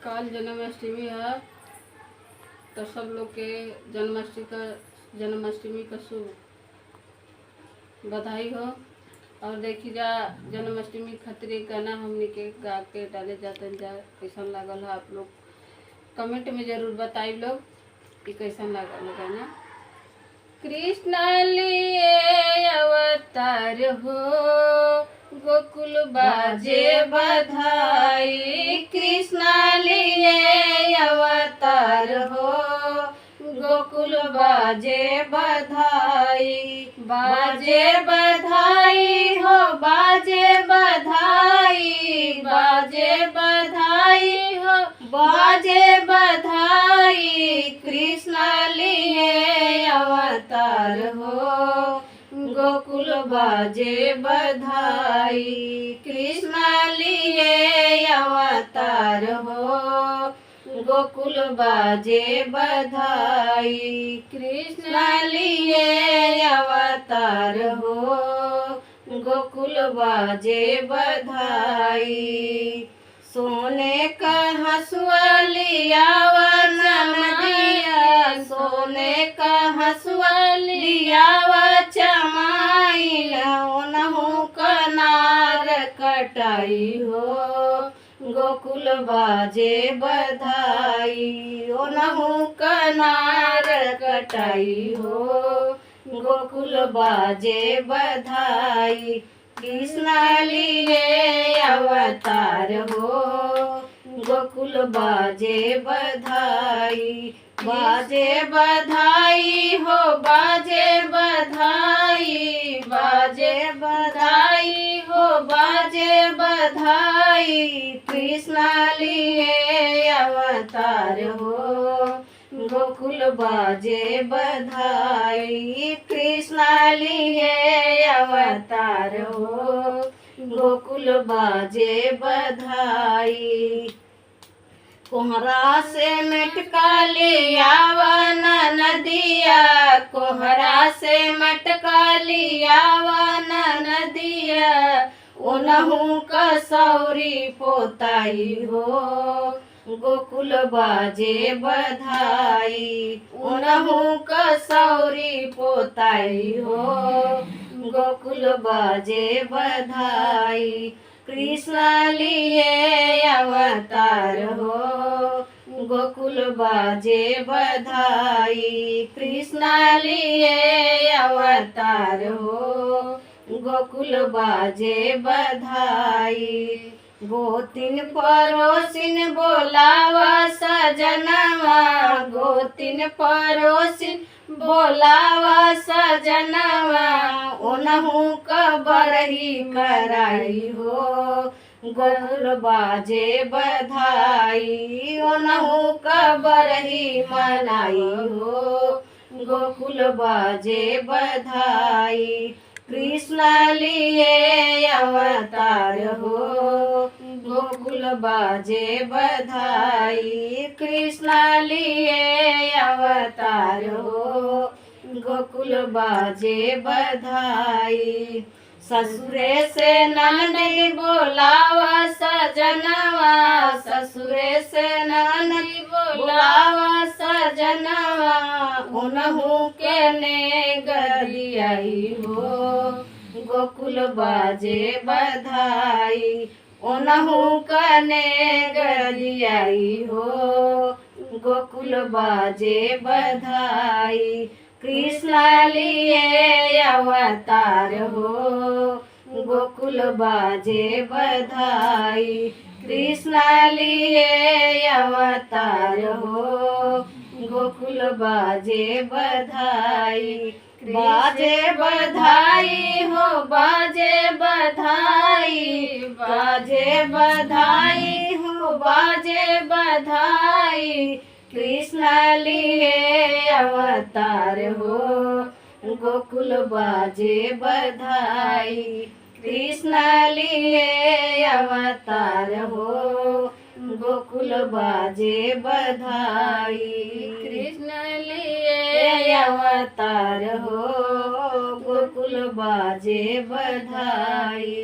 काल जन्माष्टमी है तो सब लोग के जन्माष्टमी का शुभ बधाई हो। और देखी जा जन्माष्टमी खतरे गाना हमने के गा के डाले जाते जा कैसन लागल है। आप लोग कमेंट में जरूर बताइए लोग कि कैसन लागल गाना। कृष्ण लिए अवतार हो गोकुल बाजे बधाई। कृष्ण लिए अवतार हो गोकुल बाजे बधाई। बाजे बधाई हो बाजे बधाई। बाजे बधाई हो बाजे बधाई। कृष्ण लिए अवतार हो गोकुल बाजे बधाई। कृष्ण लिए अवतार हो गोकुल बाजे बधाई। कृष्ण लिए अवतार हो गोकुल बाजे बधाई। सोने का हंसुआ लिया नदिया। सोने का हंसुआ लिया चमाइल। ओनहु कनार कटाई हो गोकुल बाजे बधाई। ओनहु कनार कटाई हो गोकुल बाजे बधाई। कृष्ण लिए अवतार हो गोकुल बाजे बधाई। बाजे बधाई हो बाजे बधाई। बाजे बधाई हो बाजे बधाई। कृष्ण लिए अवतार हो गोकुल बाजे बधाई। कृष्ण लिए अवतार हो गोकुल बाजे बधाई। कोहरा से मटका लिया नदिया। कोहरा से मटका लिया नदिया। ओनहु कसौरी पोताई हो गोकुल बाजे बधाई। ओनहु कसौरी पोताई हो गोकुल बाजे बधाई। कृष्ण लिए अवतार हो गोकुल बाजे बधाई। कृष्ण लिए अवतार हो गोकुल बाजे बधाई। गोतिन पड़ोसिन बोलावा सजनवा। गोतिन पड़ोसिन बोलावा सजनवा। ओनहु कबरही कराई हो गोकुल बाजे बधाई। ओनहु कबरही मनाई हो गोकुल बाजे बधाई। कृष्ण लिए अवतार हो गोकुल बाजे बधाई। कृष्ण लिए अवतार हो गोकुल बाजे बधाई। ससुरे से ननदी बोलावा सजनवा। ससुरे से ननदी बोलावा सजनवा। ओनहु के ने गरियाई हो गोकुल बाजे बधाई। ओनहु कने गरियाई हो गोकुल बाजे बधाई। कृष्ण लिए अवतार हो गोकुल बाजे बधाई। कृष्ण लिए अवतार हो गोकुल बाजे बधाई। बाजे बधाई हो बाजे बधाई। बाजे बधाई हो बाजे बधाई। कृष्ण लिए अवतार हो गोकुल बाजे बधाई। कृष्ण लिए अवतार हो गोकुल बाजे बधाई। कृष्ण लिए अवतार हो गोकुल बाजे बधाई।